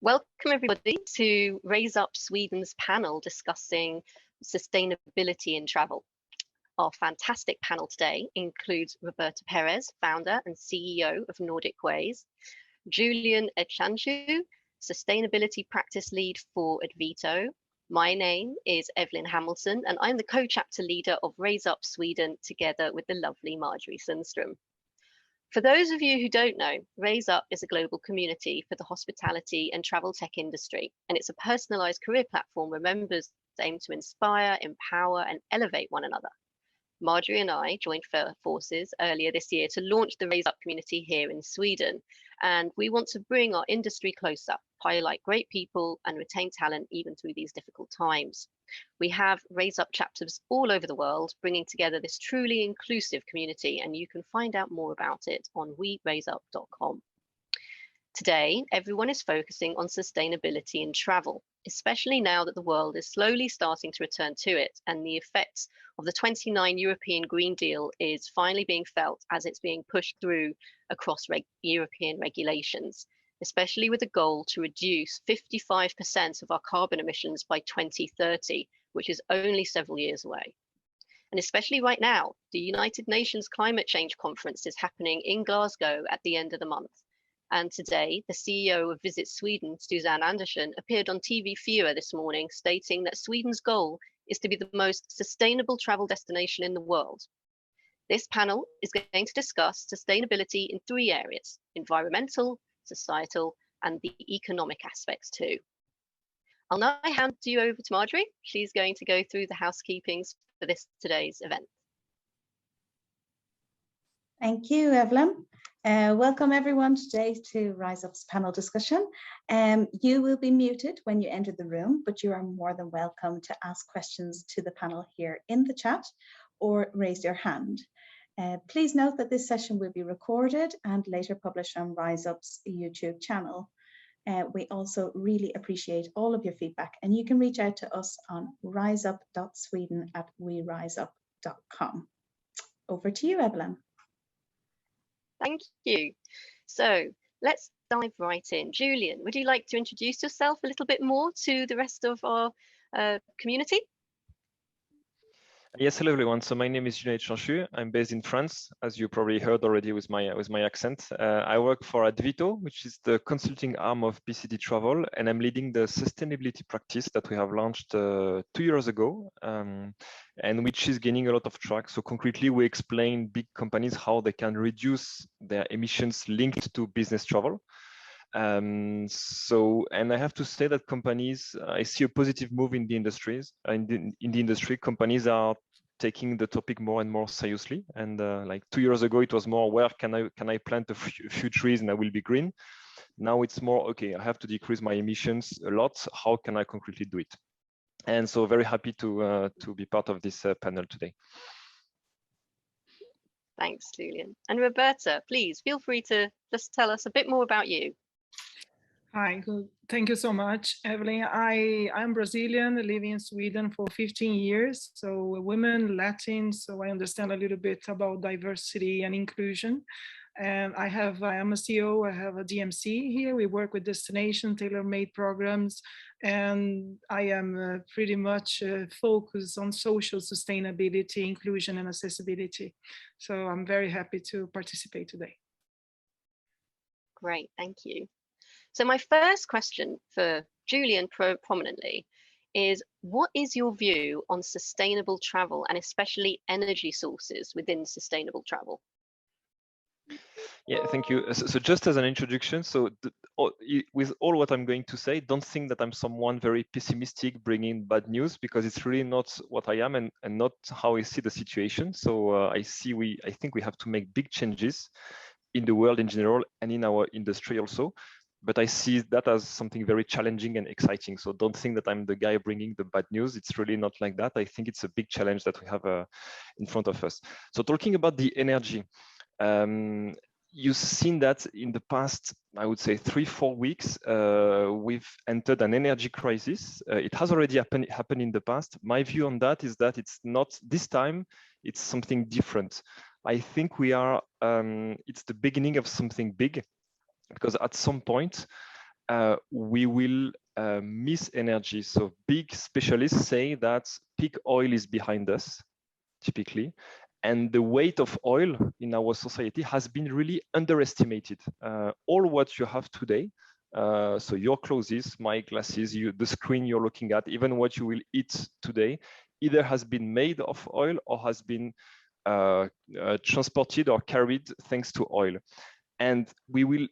Welcome everybody to Raizup Sweden's panel discussing sustainability in travel. Our fantastic panel today includes Roberta Perez, founder and CEO of Nordic Ways, Julien Etchanchu, sustainability practice lead for Advito. My name is Evelyn Hamilton and I'm the co-chapter leader of Raizup Sweden together with the lovely Marjorie Sundström. For those of you who don't know, Raizup is a global community for the hospitality and travel tech industry, and it's a personalized career platform where members aim to inspire, empower, and elevate one another. Marjorie and I joined forces earlier this year to launch the Raizup community here in Sweden, and we want to bring our industry closer, highlight great people, and retain talent even through these difficult times. We have Raizup chapters all over the world, bringing together this truly inclusive community, and you can find out more about it on weraizup.com. Today, everyone is focusing on sustainability in travel, especially now that the world is slowly starting to return to it, and the effects of the 29 European Green Deal is finally being felt as it's being pushed through across European regulations, especially with a goal to reduce 55% of our carbon emissions by 2030, which is only several years away. And especially right now, the United Nations Climate Change Conference is happening in Glasgow at the end of the month. And today, the CEO of Visit Sweden, Susanne Andersson, appeared on TV4 this morning, stating that Sweden's goal is to be the most sustainable travel destination in the world. This panel is going to discuss sustainability in three areas: environmental, societal, and the economic aspects too. I'll now hand you over to Marjorie. She's going to go through the housekeepings for today's event. Thank you, Evelyn. Welcome everyone today to Raizup's panel discussion. You will be muted when you enter the room, but you are more than welcome to ask questions to the panel here in the chat or raise your hand. Please note that this session will be recorded and later published on Raizup's YouTube channel. We also really appreciate all of your feedback, and you can reach out to us on raizup.sweden@weraizup.com. Over to you, Evelyn. Thank you. So let's dive right in. Julien, would you like to introduce yourself a little bit more to the rest of our community? Yes, hello everyone. So my name is Julien Etchanchu. I'm based in France, as you probably heard already with my accent. I work for Advito, which is the consulting arm of BCD Travel, and I'm leading the sustainability practice that we have launched 2 years ago, and which is gaining a lot of traction. So concretely, we explain big companies how they can reduce their emissions linked to business travel. And I have to say that companies, I see a positive move in the industries. In the industry, companies are taking the topic more and more seriously. And like 2 years ago, it was more, where can I plant a few trees and I will be green? Now it's more, okay, I have to decrease my emissions a lot. How can I concretely do it? And so very happy to be part of this panel today. Thanks, Julien. And Roberta, please feel free to just tell us a bit more about you. Hi, good. Thank you so much, Evelyn. I'm Brazilian, living in Sweden for 15 years. So women, Latin, so I understand a little bit about diversity and inclusion. And I am a CEO, I have a DMC here. We work with destination, tailor-made programs, and I am pretty much focused on social sustainability, inclusion, and accessibility. So I'm very happy to participate today. Great, thank you. So my first question for Julien prominently is, what is your view on sustainable travel and especially energy sources within sustainable travel? Yeah, thank you. So just as an introduction, so with all what I'm going to say, don't think that I'm someone very pessimistic bringing bad news, because it's really not what I am and not how I see the situation. So I think we have to make big changes in the world in general and in our industry also. But I see that as something very challenging and exciting. So don't think that I'm the guy bringing the bad news. It's really not like that. I think it's a big challenge that we have in front of us. So talking about the energy, you've seen that in the past, I would say 3-4 weeks, we've entered an energy crisis. It has already happened in the past. My view on that is that it's not this time, it's something different. I think we are, it's the beginning of something big, because at some point, we will miss energy. So big specialists say that peak oil is behind us, typically. And the weight of oil in our society has been really underestimated. All what you have today, so your clothes, my glasses, the screen you're looking at, even what you will eat today, either has been made of oil or has been transported or carried thanks to oil. And we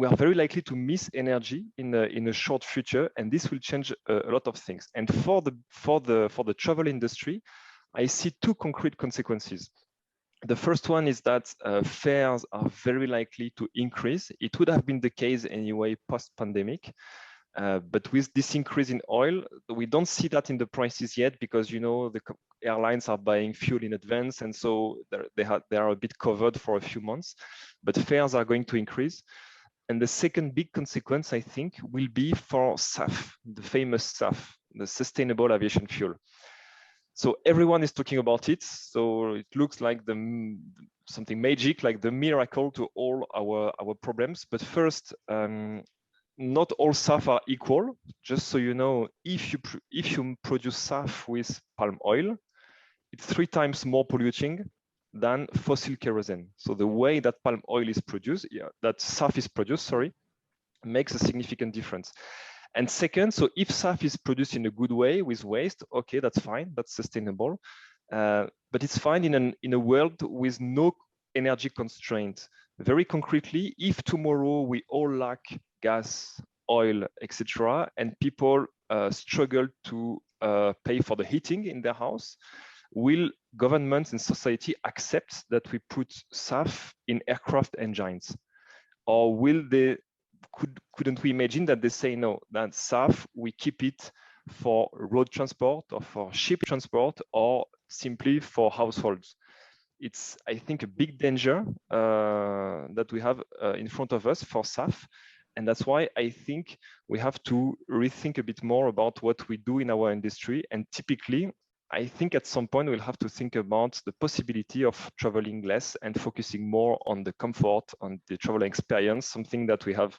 are very likely to miss energy in a short future, and this will change a lot of things. And for the travel industry, I see two concrete consequences. The first one is that fares are very likely to increase. It would have been the case anyway post-pandemic, but with this increase in oil, we don't see that in the prices yet because, you know, the airlines are buying fuel in advance, and so they are a bit covered for a few months, but fares are going to increase. And the second big consequence, I think, will be for SAF, the famous SAF, the sustainable aviation fuel. So everyone is talking about it. So it looks like something magic, like the miracle to all our problems. But first, not all SAF are equal. Just so you know, if you produce SAF with palm oil, it's 3 times more polluting than fossil kerosene. So the way that palm oil is produced, that SAF is produced, sorry, makes a significant difference. And second, so if SAF is produced in a good way with waste, okay, that's fine, that's sustainable. But it's fine in a world with no energy constraint. Very concretely, if tomorrow we all lack gas, oil, etc., and people struggle to pay for the heating in their house, will governments and society accept that we put SAF in aircraft engines? Or couldn't we imagine that they say, no, that SAF, we keep it for road transport or for ship transport or simply for households? It's, I think, a big danger that we have in front of us for SAF. And that's why I think we have to rethink a bit more about what we do in our industry. And typically, I think at some point we'll have to think about the possibility of traveling less and focusing more on the comfort, on the travel experience, something that we have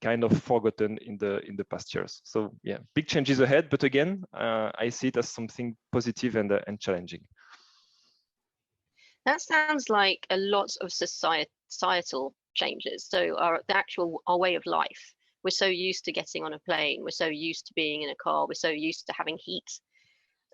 kind of forgotten in the past years. So yeah, big changes ahead. But again, I see it as something positive and challenging. That sounds like a lot of societal changes. So our way of life. We're so used to getting on a plane. We're so used to being in a car. We're so used to having heat.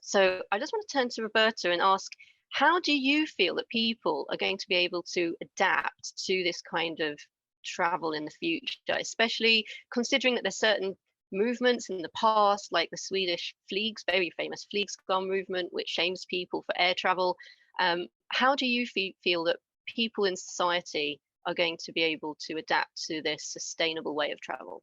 So I just want to turn to Roberta and ask, how do you feel that people are going to be able to adapt to this kind of travel in the future, especially considering that there's certain movements in the past, like the Swedish very famous Flygskam movement, which shames people for air travel. How do you feel that people in society are going to be able to adapt to this sustainable way of travel?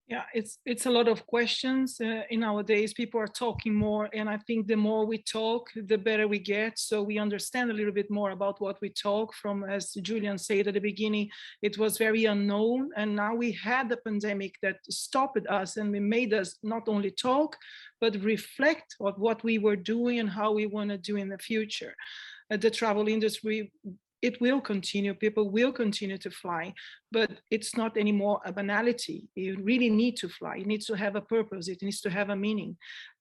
Yeah, it's a lot of questions. In nowadays, people are talking more, and I think the more we talk, the better we get. So we understand a little bit more about what we talk from, as Julien said at the beginning, it was very unknown. And now we had the pandemic that stopped us and we made us not only talk, but reflect on what we were doing and how we want to do in the future. The travel industry, it will continue, people will continue to fly, but it's not anymore a banality. You really need to fly, it needs to have a purpose, it needs to have a meaning.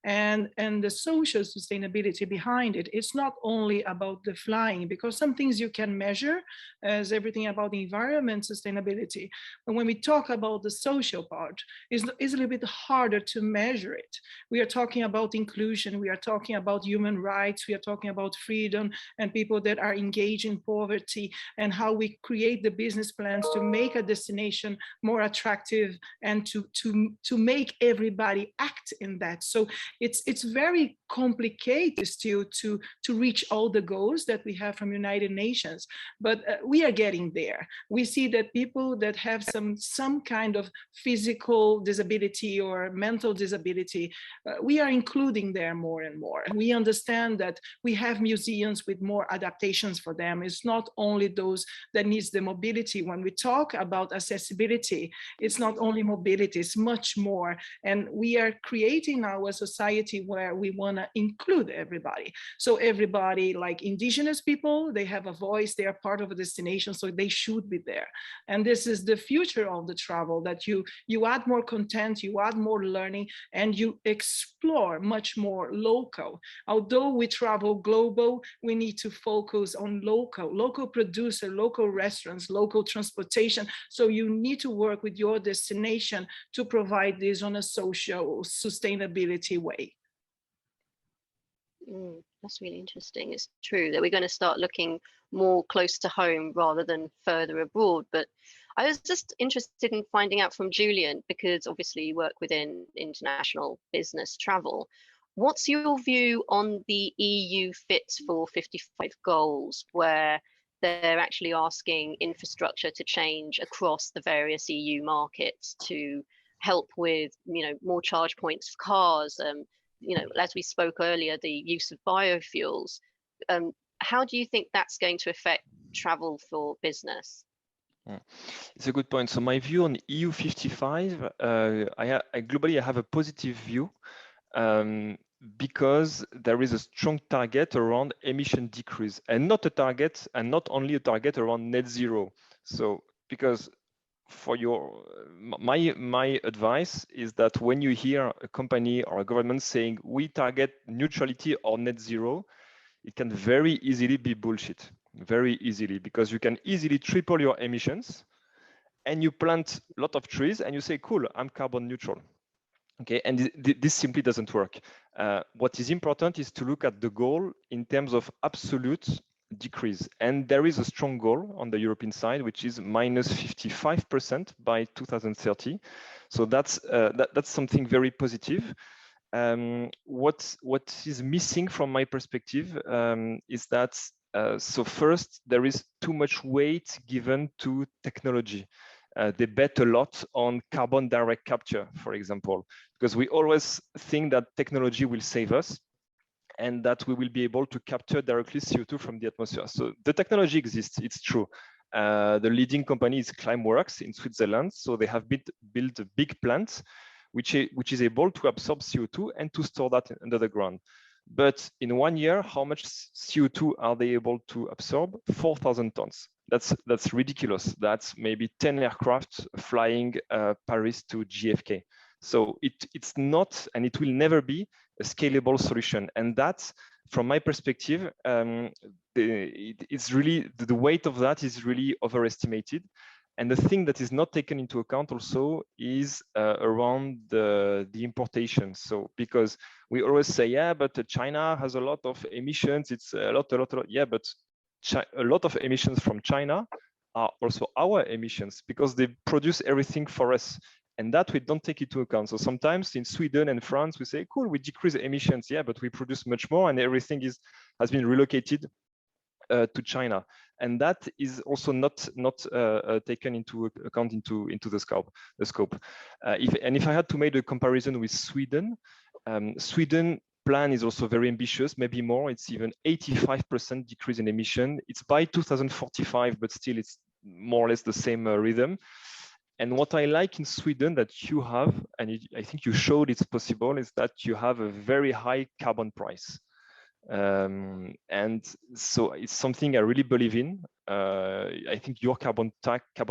And the social sustainability behind it, it's not only about the flying, because some things you can measure as everything about the environment sustainability. But when we talk about the social part, it's a little bit harder to measure it. We are talking about inclusion, we are talking about human rights, we are talking about freedom and people that are engaged in poverty, and how we create the business plans to make a destination more attractive and to make everybody act in that. So it's very complicated still to reach all the goals that we have from United Nations, but we are getting there. We see that people that have some kind of physical disability or mental disability, we are including there more and more. And we understand that we have museums with more adaptations for them. It's not only those that needs the mobility. When we talk talk about accessibility, it's not only mobility, it's much more. And we are creating now a society where we want to include everybody. So everybody, like indigenous people, they have a voice, they are part of a destination, so they should be there. And this is the future of the travel, that you add more content, you add more learning, and you explore much more local. Although we travel global, we need to focus on local producer, local restaurants, local transportation. So you need to work with your destination to provide this on a social sustainability way. That's really interesting. It's true that we're going to start looking more close to home rather than further abroad. But I was just interested in finding out from Julien, because obviously you work within international business travel. What's your view on the EU Fit for 55 goals, where they're actually asking infrastructure to change across the various EU markets to help with, more charge points for cars, as we spoke earlier, the use of biofuels. How do you think that's going to affect travel for business? It's a good point. So my view on EU 55, I globally have a positive view, because there is a strong target around emission decrease, and not only a target around net zero. So because for my advice is that when you hear a company or a government saying we target neutrality or net zero, it can very easily be bullshit, very easily, because you can easily triple your emissions and you plant a lot of trees and you say, cool, I'm carbon neutral. Okay, and this simply doesn't work. What is important is to look at the goal in terms of absolute decrease. And there is a strong goal on the European side, which is minus 55% by 2030. So that's something very positive. What is missing from my perspective is that, so first, there is too much weight given to technology. They bet a lot on carbon direct capture, for example, because we always think that technology will save us and that we will be able to capture directly CO2 from the atmosphere. So the technology exists, it's true. The leading company is Climeworks in Switzerland. So they have built a big plant which is able to absorb CO2 and to store that under the ground. But in 1 year, how much CO2 are they able to absorb? 4,000 tons. That's ridiculous. That's maybe 10 aircraft flying Paris to JFK. So it's not, and it will never be, a scalable solution. And that, from my perspective, it's really, the weight of that is really overestimated. And the thing that is not taken into account also is around the importation. So because we always say, yeah, but China has a lot of emissions. It's a lot. Yeah, but a lot of emissions from China are also our emissions because they produce everything for us. And that we don't take into account. So sometimes in Sweden and France, we say, cool, we decrease emissions. Yeah, but we produce much more and everything has been relocated to China. And that is also not taken into account into the scope. If I had to make a comparison with Sweden, Sweden plan is also very ambitious, maybe more. It's even 85% decrease in emission. It's by 2045, but still it's more or less the same rhythm. And what I like in Sweden that you have, and I think you showed it's possible, is that you have a very high carbon price. And so it's something I really believe in. I think your carbon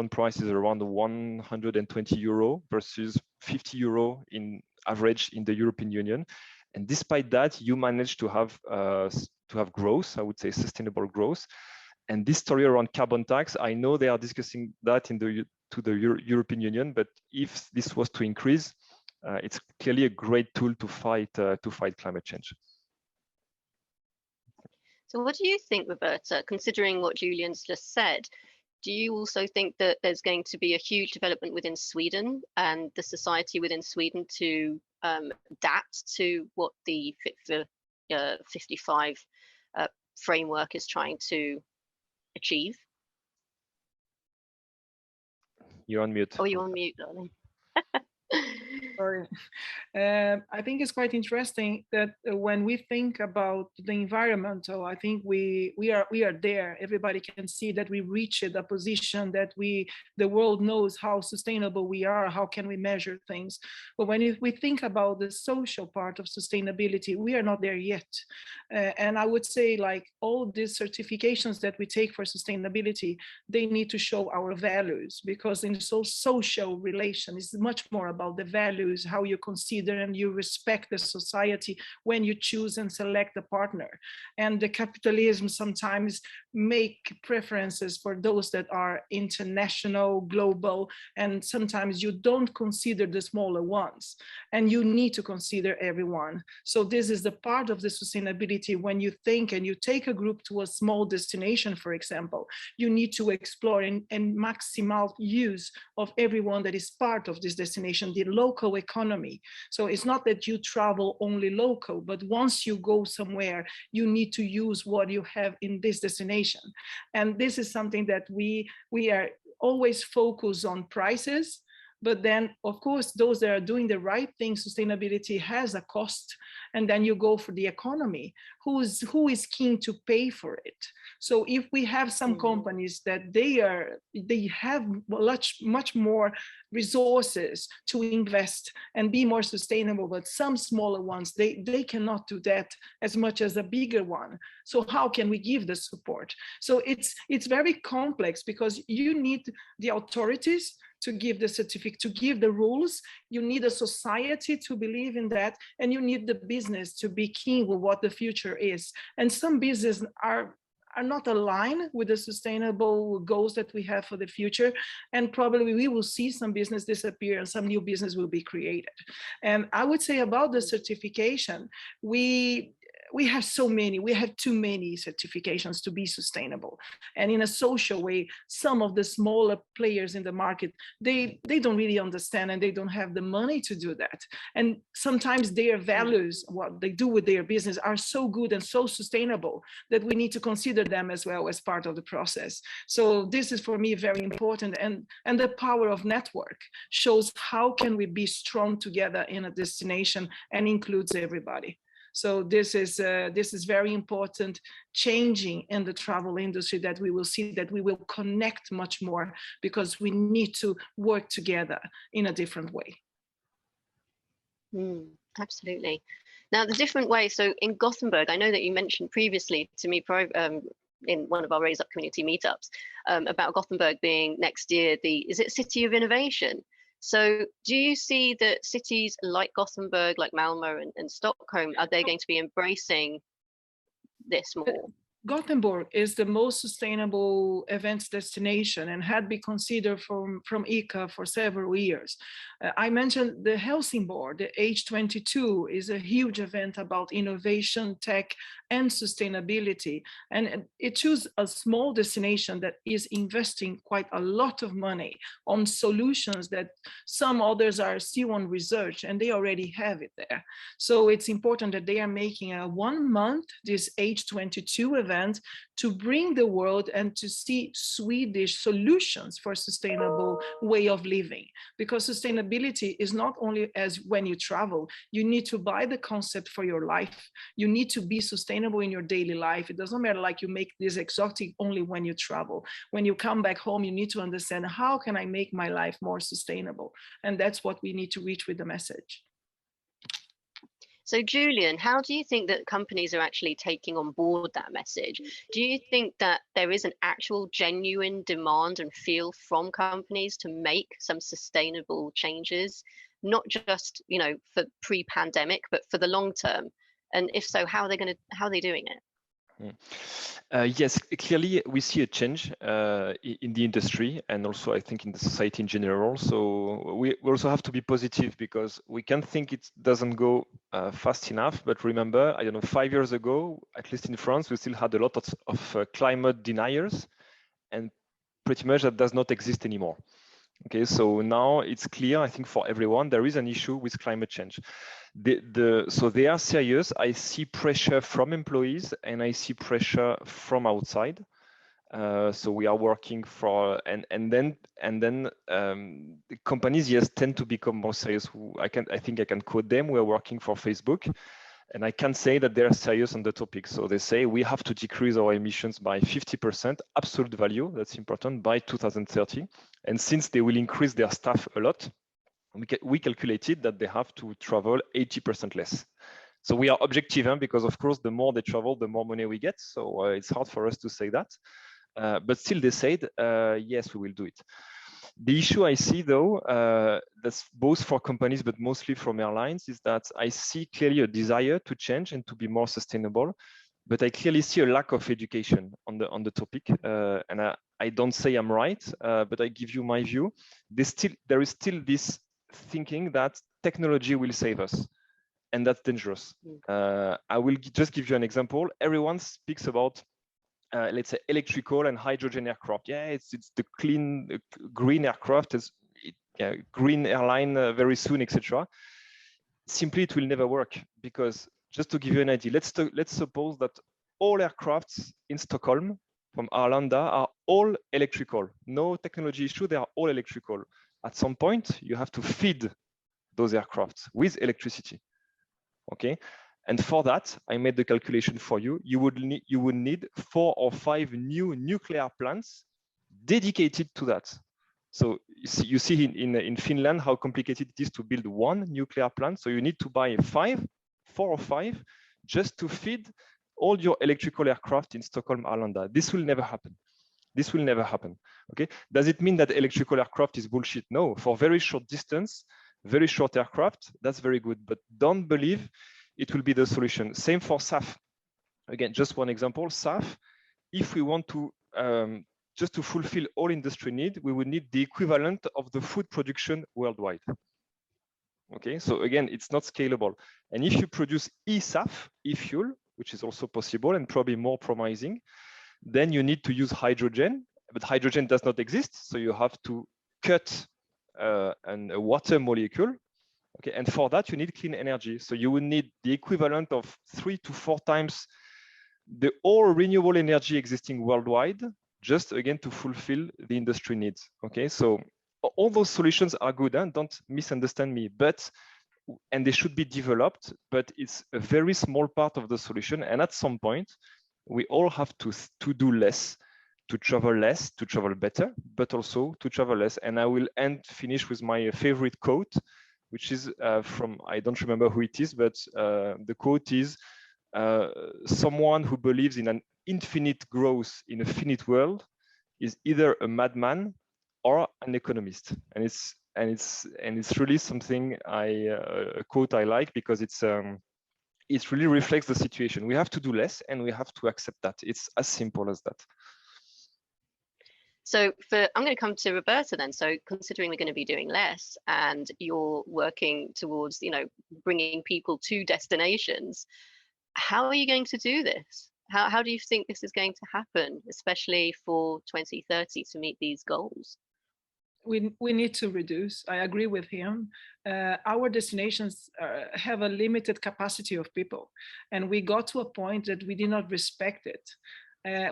price is around 120 euro versus 50 euro in average in the European Union. And despite that, you managed to have growth, I would say sustainable growth. And this story around carbon tax, I know they are discussing that to the European Union, but if this was to increase, it's clearly a great tool to fight climate change. So what do you think, Roberta, considering what Julien's just said? Do you also think that there's going to be a huge development within Sweden and the society within Sweden to adapt to what the Fit for 55 framework is trying to achieve? You're on mute. Oh, you're on mute, darling. Sorry. I think it's quite interesting that when we think about the environmental, I think we are there. Everybody can see that we reached a position that the world knows how sustainable we are. How can we measure things? But when we think about the social part of sustainability, we are not there yet. And I would say, like, all these certifications that we take for sustainability, they need to show our values, because in social relation is much more about the values, how you consider and you respect the society when you choose and select a partner. And the capitalism sometimes make preferences for those that are international, global, and sometimes you don't consider the smaller ones, and you need to consider everyone. So this is the part of the sustainability. When you think and you take a group to a small destination, for example, you need to explore and maximal use of everyone that is part of this destination, the local economy. So it's not that you travel only local, but once you go somewhere, you need to use what you have in this destination. And this is something that we are always focused on prices. But then, of course, those that are doing the right thing, sustainability has a cost. And then you go for the economy. Who is keen to pay for it? So if we have some companies that they have much more resources to invest and be more sustainable, but some smaller ones, they cannot do that as much as a bigger one. So how can we give the support? So it's very complex, because you need the authorities to give the certificate, to give the rules. You need a society to believe in that, and you need the business to be keen with what the future is. And some business are not aligned with the sustainable goals that we have for the future. And probably we will see some business disappear and some new business will be created. And I would say about the certification, we have too many certifications to be sustainable. And in a social way, some of the smaller players in the market, they don't really understand, and they don't have the money to do that. And sometimes their values, what they do with their business, are so good and so sustainable that we need to consider them as well as part of the process. So this is, for me, very important. And the power of network shows how can we be strong together in a destination and includes everybody. So this is very important changing in the travel industry, that we will see that we will connect much more, because we need to work together in a different way. Absolutely. Now, the different way, so in Gothenburg, I know that you mentioned previously to me in one of our Raizup community meetups about Gothenburg being next year is it City of Innovation? So do you see that cities like Gothenburg, like Malmö and Stockholm, are they going to be embracing this more? Gothenburg is the most sustainable events destination and had been considered from ICA for several years. I mentioned the Helsingborg, the H22 is a huge event about innovation, tech, and sustainability. And it chose a small destination that is investing quite a lot of money on solutions that some others are still on research, and they already have it there. So it's important that they are making a 1 month, this H22 event, to bring the world and to see Swedish solutions for sustainable way of living. Because sustainability is not only as when you travel, you need to buy the concept for your life. You need to be sustainable in your daily life. It doesn't matter like you make this exotic only when you travel. When you come back home, you need to understand, how can I make my life more sustainable? And that's what we need to reach with the message. So Julien, how do you think that companies are actually taking on board that message? Do you think that there is an actual genuine demand and feel from companies to make some sustainable changes, not just, you know, for pre-pandemic, but for the long term? And if so, how are they doing it? Yes, clearly we see a change in the industry, and also I think in the society in general. So we also have to be positive, because we can think it doesn't go fast enough. But remember, I don't know, 5 years ago, at least in France, we still had a lot of climate deniers, and pretty much that does not exist anymore. Okay, so now it's clear, I think, for everyone, there is an issue with climate change. So they are serious. I see pressure from employees and I see pressure from outside. So we are working for, and then the companies, yes, tend to become more serious. I think I can quote them. We're working for Facebook, and I can say that they're serious on the topic. So they say we have to decrease our emissions by 50%, absolute value, that's important, by 2030. And since they will increase their staff a lot, we calculated that they have to travel 80% less. So we are objective, because of course, the more they travel, the more money we get. So it's hard for us to say that. But still they said, yes, we will do it. The issue I see though, that's both for companies, but mostly from airlines, is that I see clearly a desire to change and to be more sustainable, but I clearly see a lack of education on the topic. And I don't say I'm right, but I give you my view. There is still this thinking that technology will save us, and that's dangerous. I will just give you an example. Everyone speaks about let's say electrical and hydrogen aircraft. Yeah, it's the clean green aircraft, green airline very soon, etc. Simply, it will never work, because just to give you an idea, let's suppose that all aircrafts in Stockholm from Arlanda are all electrical. No technology issue, they are all electrical. At some point, you have to feed those aircrafts with electricity. Okay. And for that, I made the calculation for you. You would need 4 or 5 new nuclear plants dedicated to that. So you see in Finland how complicated it is to build one nuclear plant. So you need to buy 4 or 5, just to feed all your electrical aircraft in Stockholm, Arlanda. This will never happen. This will never happen. Okay. Does it mean that electrical aircraft is bullshit? No. For very short distance, very short aircraft, that's very good. But don't believe it will be the solution. Same for SAF. Again, just one example, SAF, if we want to, just to fulfill all industry need, we would need the equivalent of the food production worldwide. Okay, so again, it's not scalable. And if you produce e-SAF, e-fuel, which is also possible and probably more promising, then you need to use hydrogen, but hydrogen does not exist. So you have to cut a water molecule. Okay, and for that, you need clean energy. So you will need the equivalent of 3 to 4 times the all renewable energy existing worldwide, just again to fulfill the industry needs. Okay, so all those solutions are good, and don't misunderstand me, and they should be developed, but it's a very small part of the solution. And at some point, we all have to do less, to travel better, but also to travel less. And I will finish with my favorite quote, which is from, I don't remember who it is, but the quote is, someone who believes in an infinite growth in a finite world is either a madman or an economist. And it's really something a quote I like, because it really reflects the situation. We have to do less, and we have to accept that. It's as simple as that. So I'm going to come to Roberta then. So considering we're going to be doing less, and you're working towards, bringing people to destinations, how are you going to do this? How do you think this is going to happen, especially for 2030 to meet these goals? We need to reduce. I agree with him. Our destinations have a limited capacity of people, and we got to a point that we did not respect it.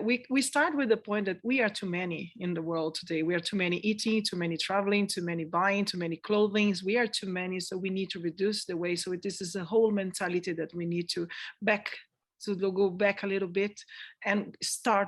We start with the point that we are too many in the world today. We are too many eating, too many traveling, too many buying, too many clothing. We are too many, so we need to reduce the way. So this is a whole mentality that we need to go back a little bit and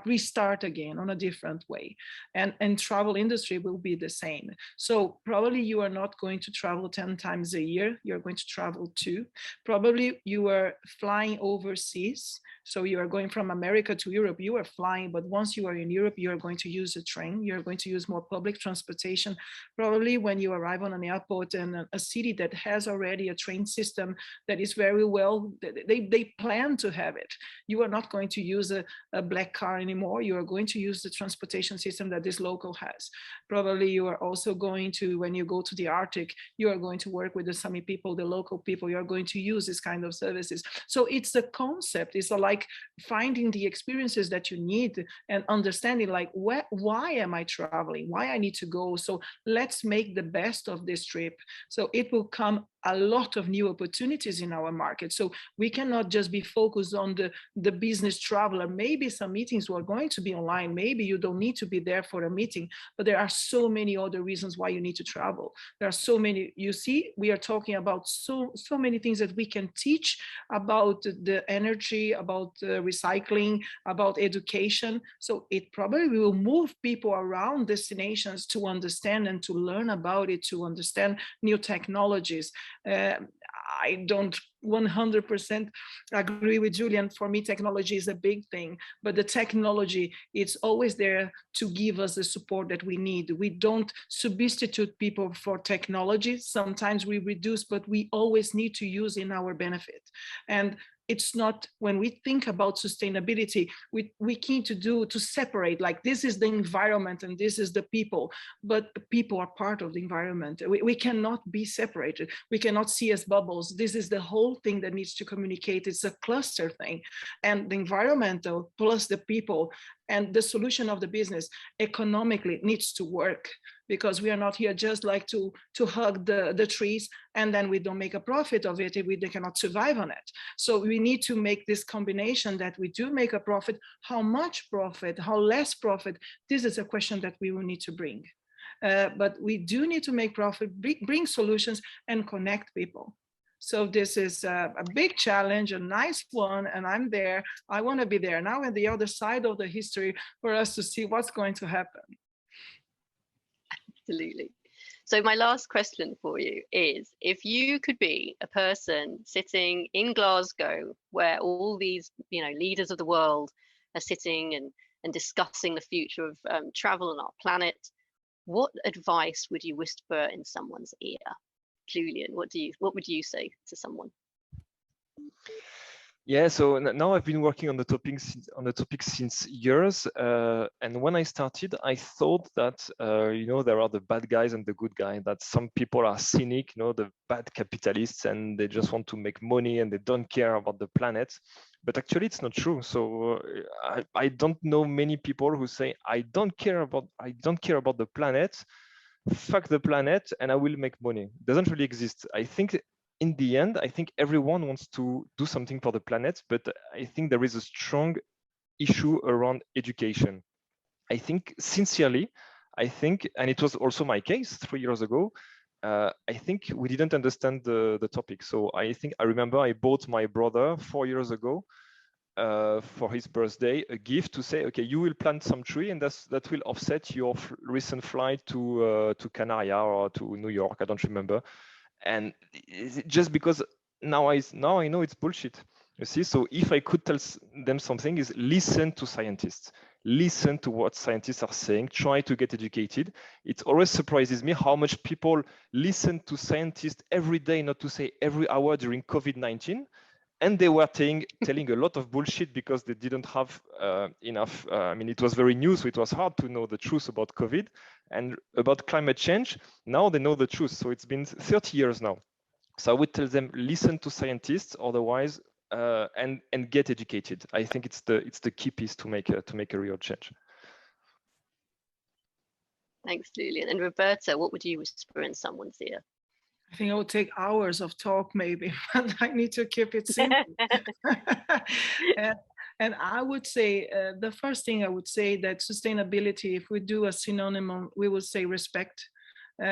restart again on a different way. And travel industry will be the same. So probably you are not going to travel 10 times a year. You're going to travel 2. Probably you are flying overseas. So you are going from America to Europe, you are flying, but once you are in Europe, you are going to use a train. You're going to use more public transportation. Probably when you arrive on an airport in a city that has already a train system that is very well, they plan to have it. You are not going to use a black car anymore. You are going to use the transportation system that this local has. Probably you are also going to, when you go to the Arctic, you are going to work with the Sami people, the local people. You are going to use this kind of services. So it's a concept. It's like finding the experiences that you need and understanding like, why am I traveling? Why I need to go? So let's make the best of this trip. So it will come a lot of new opportunities in our market. So we cannot just be focused on the business traveler. Maybe some meetings were going to be online. Maybe you don't need to be there for a meeting, but there are so many other reasons why you need to travel. There are so many, you see, we are talking about so many things that we can teach about the energy, about recycling, about education. So it probably will move people around destinations to understand and to learn about it, to understand new technologies. I don't 100% agree with Julien. For me, technology is a big thing, but the technology, it's always there to give us the support that we need. We don't substitute people for technology. Sometimes we reduce, but we always need to use in our benefit. And it's not, when we think about sustainability, we need to separate, like this is the environment and this is the people, but the people are part of the environment. We cannot be separated. We cannot see as bubbles. This is the whole thing that needs to communicate. It's a cluster thing. And the environmental plus the people and the solution of the business economically needs to work, because we are not here just like to hug the trees and then we don't make a profit of it if we cannot survive on it. So we need to make this combination that we do make a profit. How much profit, how less profit? This is a question that we will need to bring. But we do need to make profit, bring solutions and connect people. So this is a big challenge, a nice one, and I'm there. I want to be there now at the other side of the history for us to see what's going to happen. Absolutely. So my last question for you is, if you could be a person sitting in Glasgow where all these, leaders of the world are sitting and discussing the future of travel on our planet, what advice would you whisper in someone's ear? Julien, what would you say to someone? Yeah, so now I've been working on the topic since years, and when I started, I thought that there are the bad guys and the good guys. That some people are cynic, the bad capitalists, and they just want to make money and they don't care about the planet. But actually, it's not true. So I don't know many people who say I don't care about the planet. Fuck the planet, and I will make money. It doesn't really exist. I think in the end, I think everyone wants to do something for the planet, but I think there is a strong issue around education. I think sincerely, and it was also my case 3 years ago, I think we didn't understand the topic. So I remember I bought my brother 4 years ago for his birthday a gift to say, okay, you will plant some tree and that will offset your recent flight to Canaria or to New York, I don't remember. And just because now I know it's bullshit, you see. So if I could tell them something, is listen to scientists, listen to what scientists are saying, try to get educated. It always surprises me how much people listen to scientists every day, not to say every hour during COVID-19. And they were telling a lot of bullshit because they didn't have enough. It was very new, so it was hard to know the truth about COVID and about climate change. Now they know the truth. So it's been 30 years now. So I would tell them, listen to scientists, otherwise, and get educated. I think it's the key piece to make a real change. Thanks, Julien. And Roberta, what would you whisper in someone's ear? I think it would take hours of talk maybe, but I need to keep it simple. And I would say, the first thing I would say that sustainability, if we do a synonym, we would say respect.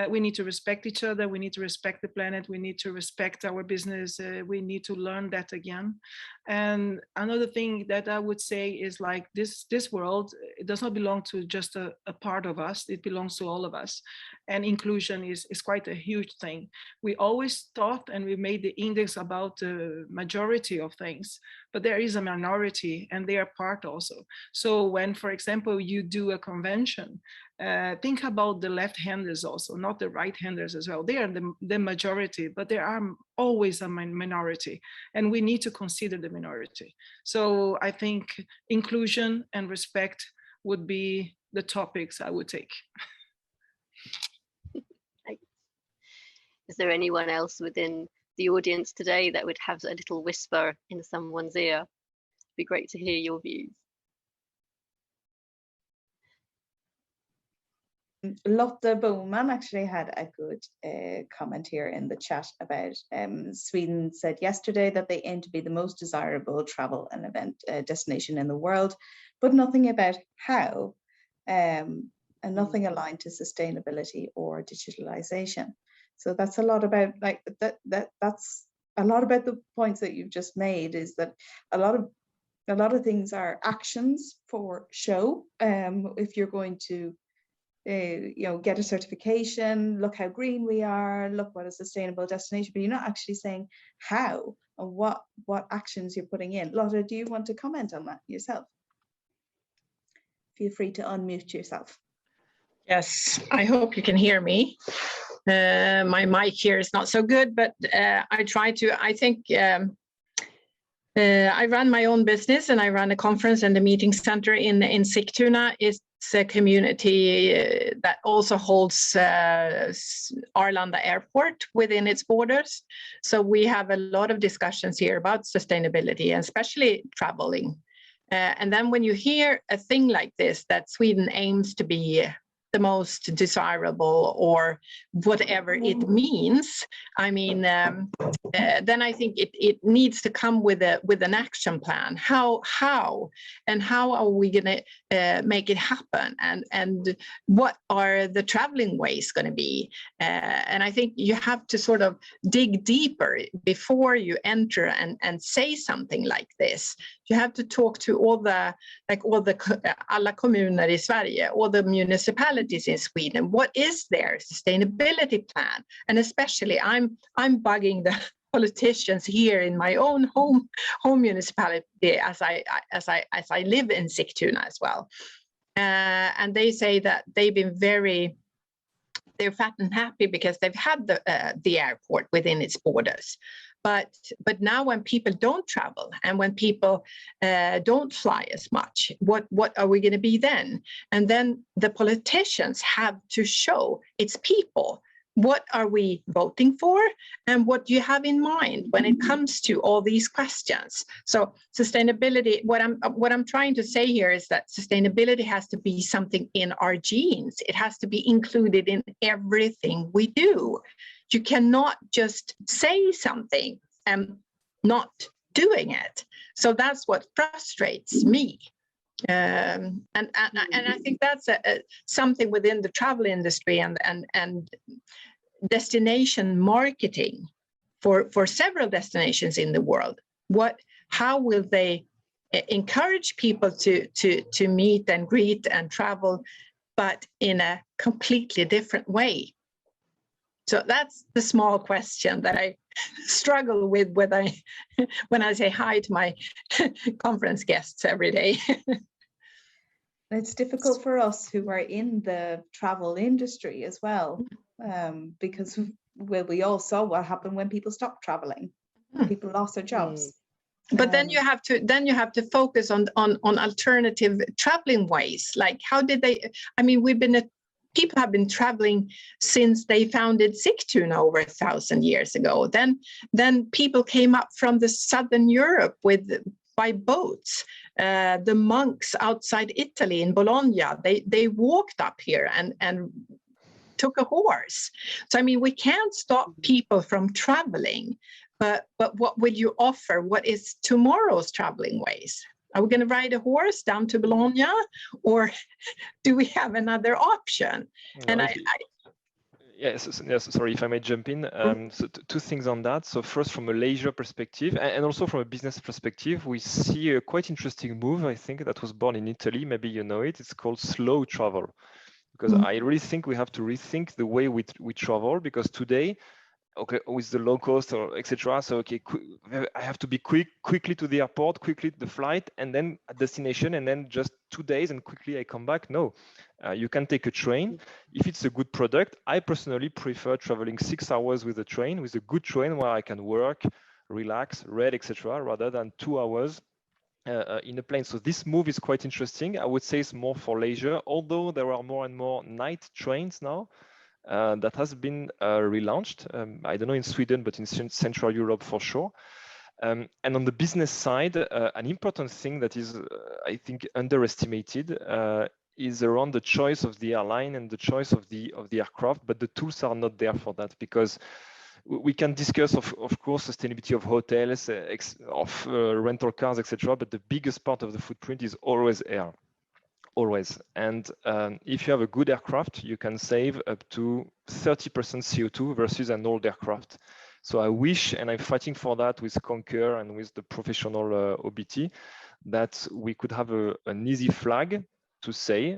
We need to respect each other. We need to respect the planet. We need to respect our business. We need to learn that again. And another thing that I would say is like this world, it does not belong to just a part of us. It belongs to all of us. And inclusion is quite a huge thing. We always thought and we made the index about the majority of things, but there is a minority and they are part also. So when, for example, you do a convention, think about the left-handers also, not the right-handers as well. They are the majority, but there are always a minority, and we need to consider the minority. So I think inclusion and respect would be the topics I would take. Is there anyone else within the audience today that would have a little whisper in someone's ear? It'd be great to hear your views. Lotta Boman actually had a good comment here in the chat about Sweden said yesterday that they aim to be the most desirable travel and event destination in the world, but nothing about how, and nothing aligned to sustainability or digitalization. So that's a lot about like that's a lot about the points that you've just made, is that a lot of things are actions for show. If you're going to get a certification, look how green we are, look what a sustainable destination, but you're not actually saying how and what actions you're putting in. Lotta, do you want to comment on that yourself? Feel free to unmute yourself. Yes, I hope you can hear me. My mic here is not so good, but I try to. I think I run my own business, and I run a conference and a meeting center in Sigtuna. It's a community that also holds Arlanda Airport within its borders. So we have a lot of discussions here about sustainability, and especially traveling. And then when you hear a thing like this, that Sweden aims to be the most desirable or whatever it means, I mean, then I think it needs to come with an action plan. How are we going to make it happen, and what are the traveling ways going to be? And I think you have to sort of dig deeper before you enter and say something like this. You have to talk to alla kommuner i Sverige, all the municipalities in Sweden. What is their sustainability plan? And especially, I'm bugging the politicians here in my own home municipality, as I live in Sigtuna as well. And they say that they're fat and happy because they've had the airport within its borders. But now when people don't travel, and when people don't fly as much, what are we going to be then? And then the politicians have to show it's people. What are we voting for? And what do you have in mind when it comes to all these questions? So sustainability, what I'm trying to say here is that sustainability has to be something in our genes. It has to be included in everything we do. You cannot just say something and not doing it. So that's what frustrates me. And I think that's something within the travel industry and destination marketing for several destinations in the world. How will they encourage people to meet and greet and travel, but in a completely different way? So that's the small question that I struggle with when I say hi to my conference guests every day. It's difficult for us who are in the travel industry as well, because we all saw what happened when people stopped traveling. People lost their jobs. But then you have to focus on alternative traveling ways. Like, how did they? I mean, people have been traveling since they founded Sigtuna over 1,000 years ago. Then people came up from the southern Europe by boats. The monks outside Italy in Bologna, they walked up here and took a horse. So I mean, we can't stop people from traveling, but what will you offer? What is tomorrow's traveling ways? Are we going to ride a horse down to Bologna, or do we have another option? And Yes, sorry if I may jump in. So two things on that. So first, from a leisure perspective, and also from a business perspective, we see a quite interesting move, I think, that was born in Italy. Maybe you know it. It's called slow travel. Because I really think we have to rethink the way we travel, because today, okay, with the low cost or etc. So okay, I have to be quickly to the airport, quickly to the flight, and then a destination, and then just 2 days and quickly I come back. No, you can take a train if it's a good product. I personally prefer traveling 6 hours with a train, with a good train where I can work, relax, read, etc., rather than 2 hours in a plane. So this move is quite interesting. I would say it's more for leisure, although there are more and more night trains now. That has been relaunched. I don't know in Sweden, but in Central Europe for sure. And on the business side, an important thing that is, I think, underestimated is around the choice of the airline and the choice of the aircraft, but the tools are not there for that, because we can discuss, of course, sustainability of hotels, of rental cars, etc. But the biggest part of the footprint is always air, always. And if you have a good aircraft, you can save up to 30% CO2 versus an old aircraft. So I wish, and I'm fighting for that with Concur and with the professional OBT, that we could have an easy flag to say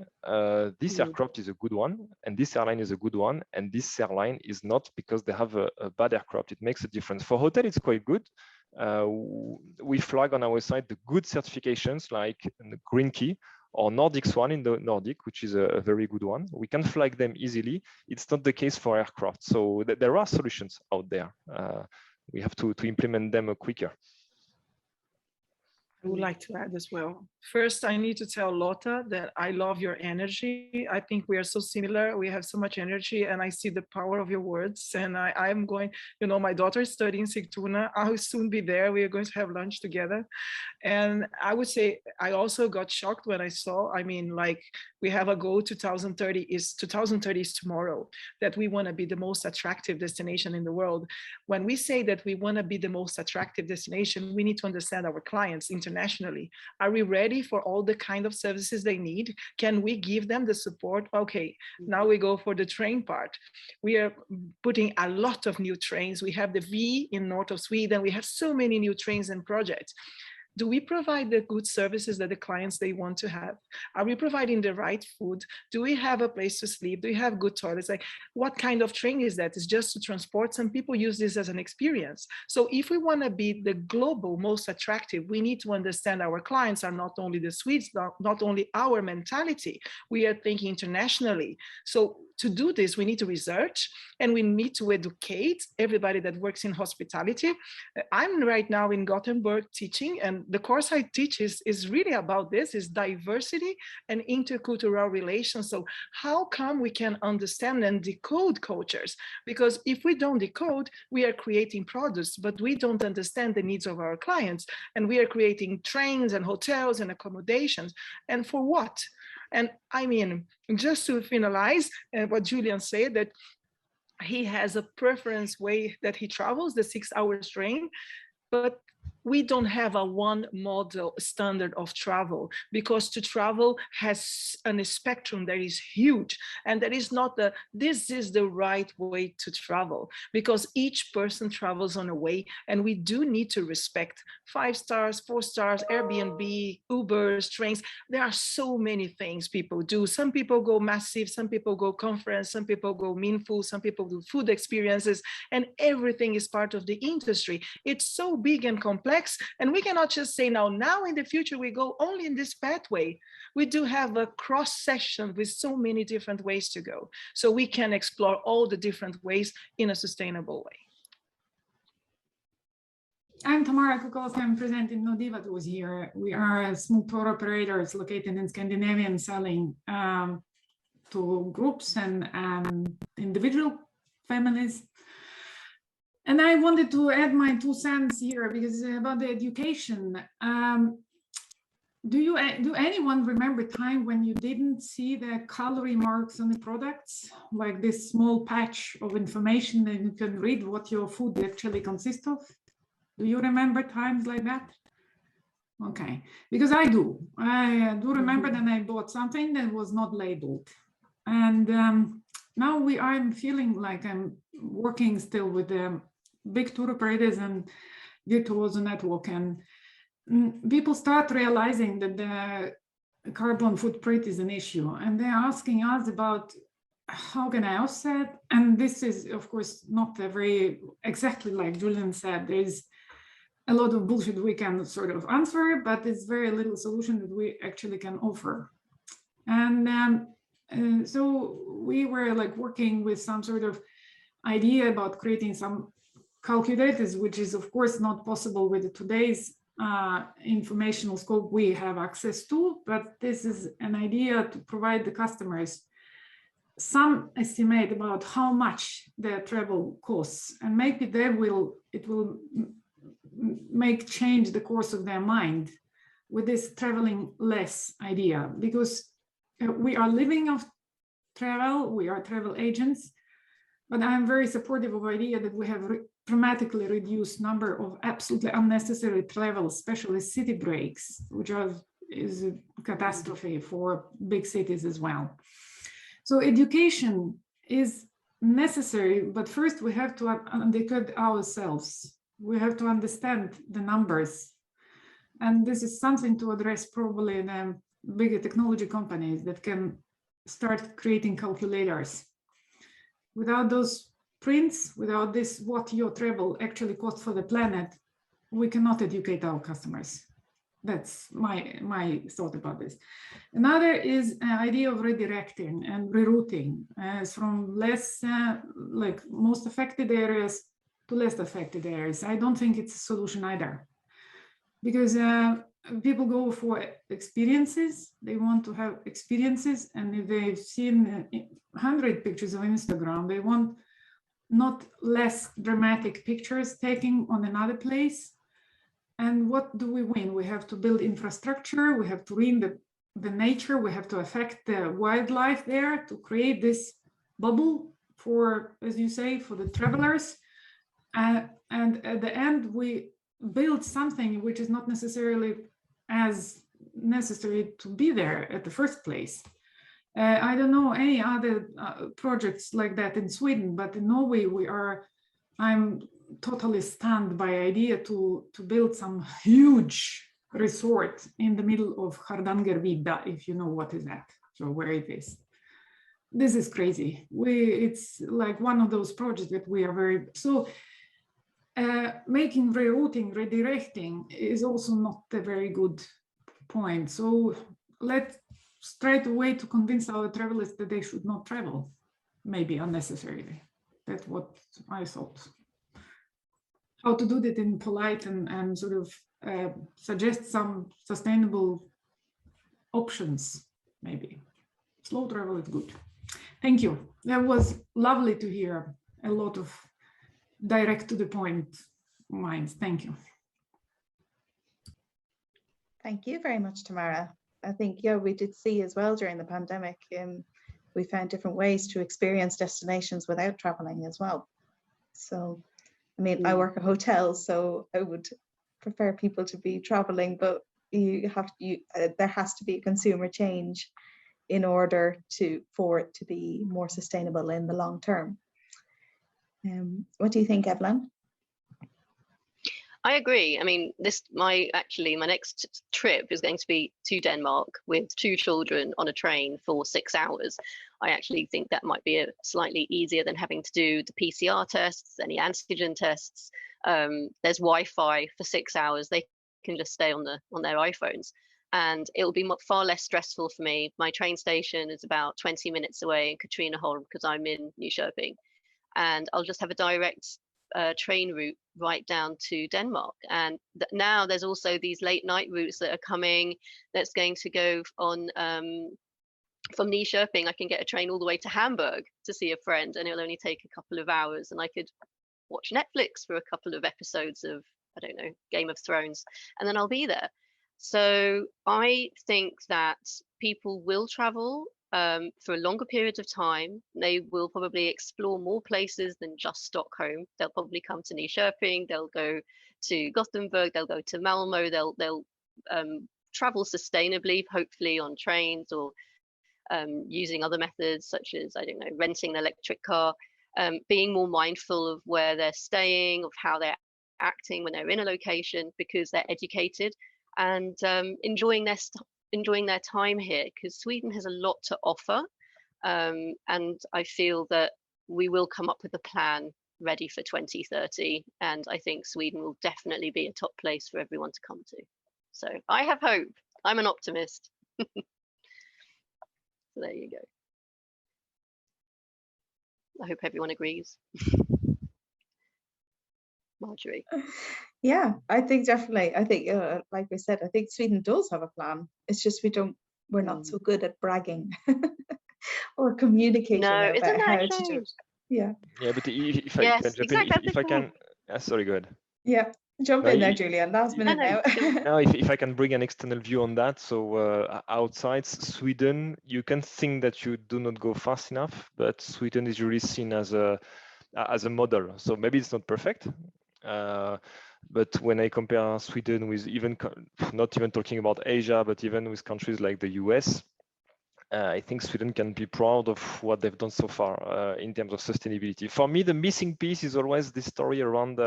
this aircraft is a good one, and this airline is a good one, and this airline is not, because they have a bad aircraft. It makes a difference. For hotel, it's quite good. We flag on our site the good certifications like the Green Key or Nordic's one in the Nordic, which is a very good one. We can flag them easily. It's not the case for aircraft. So there are solutions out there. We have to implement them quicker. I would like to add as well. First, I need to tell Lotta that I love your energy. I think we are so similar. We have so much energy, and I see the power of your words. And I'm going, you know, my daughter is studying Sigtuna. I will soon be there. We are going to have lunch together. And I would say I also got shocked when I saw, I mean, like, we have a goal 2030 is tomorrow, that we want to be the most attractive destination in the world. When we say that we want to be the most attractive destination, we need to understand our clients internationally. Are we ready for all the kind of services they need? Can we give them the support? Okay, now we go for the train part. We are putting a lot of new trains. We have the V in north of Sweden. We have so many new trains and projects. Do we provide the good services that the clients they want to have? Are we providing the right food? Do we have a place to sleep? Do we have good toilets? Like, what kind of train is that? It's just to transport. Some people use this as an experience. So if we want to be the global most attractive, we need to understand our clients are not only the Swedes, not only our mentality. We are thinking internationally. So to do this, we need to research and we need to educate everybody that works in hospitality. I'm right now in Gothenburg teaching, and the course I teach is really about this, is diversity and intercultural relations. So how come we can understand and decode cultures? Because if we don't decode, we are creating products, but we don't understand the needs of our clients. And we are creating trains and hotels and accommodations. And for what? And I mean, just to finalize what Julien said, that he has a preference way that he travels, the 6 hours train, but we don't have a one model standard of travel, because to travel has a spectrum that is huge, and that is not this is the right way to travel, because each person travels on a way, and we do need to respect 5 stars, 4 stars, Airbnb, Ubers, trains. There are so many things people do. Some people go massive, some people go conference, some people go meaningful, some people do food experiences, and everything is part of the industry. It's so big and complex, and we cannot just say now in the future we go only in this pathway. We do have a cross section with so many different ways to go, so we can explore all the different ways in a sustainable way. I'm Tamara Kukovalsky. I'm presenting Nodiva, who is here. We are small tour operators located in Scandinavia, selling to groups and individual families. And I wanted to add my 2 cents here, because about the education. Do anyone remember a time when you didn't see the calorie marks on the products, like this small patch of information that you can read what your food actually consists of? Do you remember times like that? Okay, because I do. I do remember that I bought something that was not labeled. And now I'm feeling like I'm working still with the big tour operators and virtual network, and people start realizing that the carbon footprint is an issue, and they're asking us about how can I offset. And this is, of course, not a very exactly like Julien said. There's a lot of bullshit we can sort of answer, but it's very little solution that we actually can offer. And so we were like working with some sort of idea about creating some calculators, which is of course not possible with today's informational scope we have access to, but this is an idea to provide the customers some estimate about how much their travel costs, and maybe it will change the course of their mind with this traveling less idea. Because We are living off travel, we are travel agents, but I'm very supportive of the idea that we have dramatically reduced number of absolutely unnecessary travel, especially city breaks, which is a catastrophe for big cities as well. So education is necessary, but first we have to educate ourselves. We have to understand the numbers. And this is something to address probably in bigger technology companies that can start creating calculators. Without those prints, without this, what your travel actually costs for the planet, we cannot educate our customers. That's my thought about this. Another is an idea of redirecting and rerouting from less, like most affected areas to less affected areas. I don't think it's a solution either, because people go for experiences. They want to have experiences, and if they've seen 100 pictures on Instagram, they want not less dramatic pictures taken on another place. And what do we win? We have to build infrastructure, we have to ruin the nature, we have to affect the wildlife there to create this bubble for, as you say, for the travelers. And at the end, we build something which is not necessarily as necessary to be there at the first place. I don't know any other projects like that in Sweden, but in Norway I'm totally stunned by the idea to build some huge resort in the middle of Hardangervidda, if you know what is that, so where it is. This is crazy. It's like one of those projects that we are very, so making rerouting, redirecting is also not a very good point. So let's try to way to convince our travelers that they should not travel, maybe unnecessarily. That's what I thought. How to do that in polite and sort of suggest some sustainable options, maybe. Slow travel is good. Thank you. That was lovely to hear a lot of direct to the point minds. Thank you. Thank you very much, Tamara. I think, yeah, we did see as well during the pandemic, we found different ways to experience destinations without traveling as well. So, I mean, I work at hotels, so I would prefer people to be traveling, but there has to be a consumer change in order for it to be more sustainable in the long term. What do you think, Evelyn? I agree. I mean, my next trip is going to be to Denmark with 2 children on a train for 6 hours. I actually think that might be slightly easier than having to do the PCR tests, any antigen tests. There's Wi-Fi for 6 hours. They can just stay on their iPhones, and it will be far less stressful for me. My train station is about 20 minutes away in Katrineholm because I'm in Nyköping, and I'll just have a direct train route right down to Denmark. And now there's also these late night routes that are coming that's going to go on from Nyköping. I can get a train all the way to Hamburg to see a friend, and it'll only take a couple of hours, and I could watch Netflix for a couple of episodes of, I don't know, Game of Thrones, and then I'll be there. So I think that people will travel for a longer period of time. They will probably explore more places than just Stockholm. They'll probably come to Nyköping, they'll go to Gothenburg, they'll go to Malmo, they'll travel sustainably, hopefully on trains or using other methods such as, I don't know, renting an electric car, being more mindful of where they're staying, of how they're acting when they're in a location, because they're educated, and enjoying their time here, because Sweden has a lot to offer, and I feel that we will come up with a plan ready for 2030, and I think Sweden will definitely be a top place for everyone to come to. So I have hope. I'm an optimist. So there you go. I hope everyone agrees. Marjorie. Yeah, I think definitely. I think, like we said, I think Sweden does have a plan. It's just we're not so good at bragging or communicating about how to do it. Yeah. Yeah, but if I can jump in, if I can, sorry, go ahead. Yeah. Jump in there, Julien. Last minute no. now. Now, if I can bring an external view on that, so outside Sweden, you can think that you do not go fast enough, but Sweden is really seen as a model. So maybe it's not perfect, but when I compare Sweden with not even talking about Asia, but even with countries like the US, I think Sweden can be proud of what they've done so far in terms of sustainability. For me, the missing piece is always this story around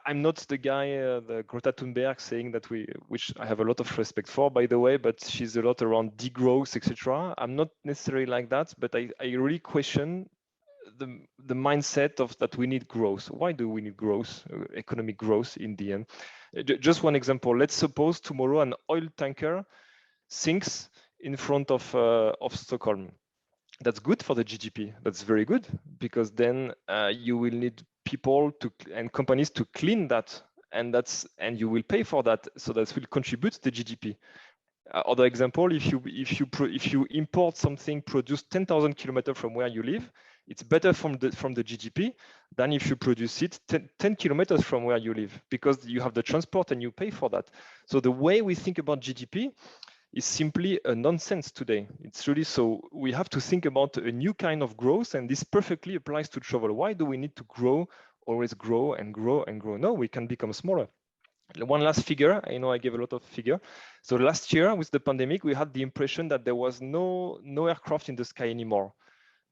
I'm not the guy, the Greta Thunberg saying that which I have a lot of respect for, by the way, but she's a lot around degrowth, etc. I'm not necessarily like that, but I really question the mindset of that we need growth. Why do we need growth, economic growth in the end? Just one example. Let's suppose tomorrow an oil tanker sinks in front of Stockholm. That's good for the GDP. That's very good, because then you will need people and companies to clean that, and you will pay for that. So that will contribute to the GDP. Other example, if you import something produced 10,000 kilometers from where you live, it's better from the GDP than if you produce it 10 kilometers from where you live, because you have the transport and you pay for that. So the way we think about GDP is simply a nonsense today. It's really, so we have to think about a new kind of growth, and this perfectly applies to travel. Why do we need to grow, always grow and grow and grow? No, we can become smaller. One last figure, I know I gave a lot of figure. So last year with the pandemic, we had the impression that there was no aircraft in the sky anymore.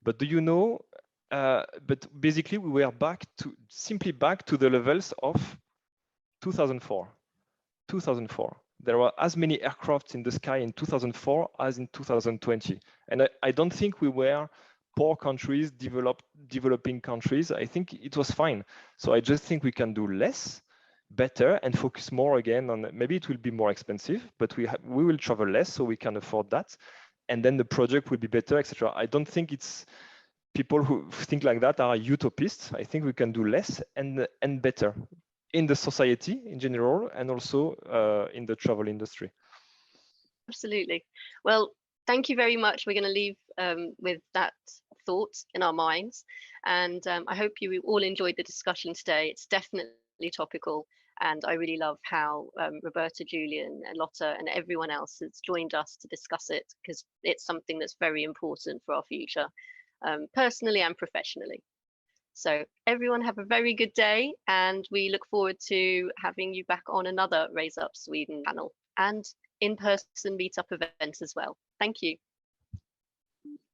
But do you know, but basically we were simply back to the levels of 2004. 2004. There were as many aircraft in the sky in 2004 as in 2020. And I don't think we were poor countries, developing countries. I think it was fine. So I just think we can do less, better, and focus more again on, maybe it will be more expensive, but we will travel less, so we can afford that. And then the project will be better, etc. I don't think it's people who think like that are utopists. I think we can do less and better in the society in general, and also in the travel industry. Absolutely. Well, thank you very much. We're going to leave with that thought in our minds. And I hope you all enjoyed the discussion today. It's definitely topical. And I really love how Roberta, Julien, and Lotta, and everyone else has joined us to discuss it, because it's something that's very important for our future, personally and professionally. So everyone have a very good day, and we look forward to having you back on another Raizup Sweden panel and in-person meetup event as well. Thank you.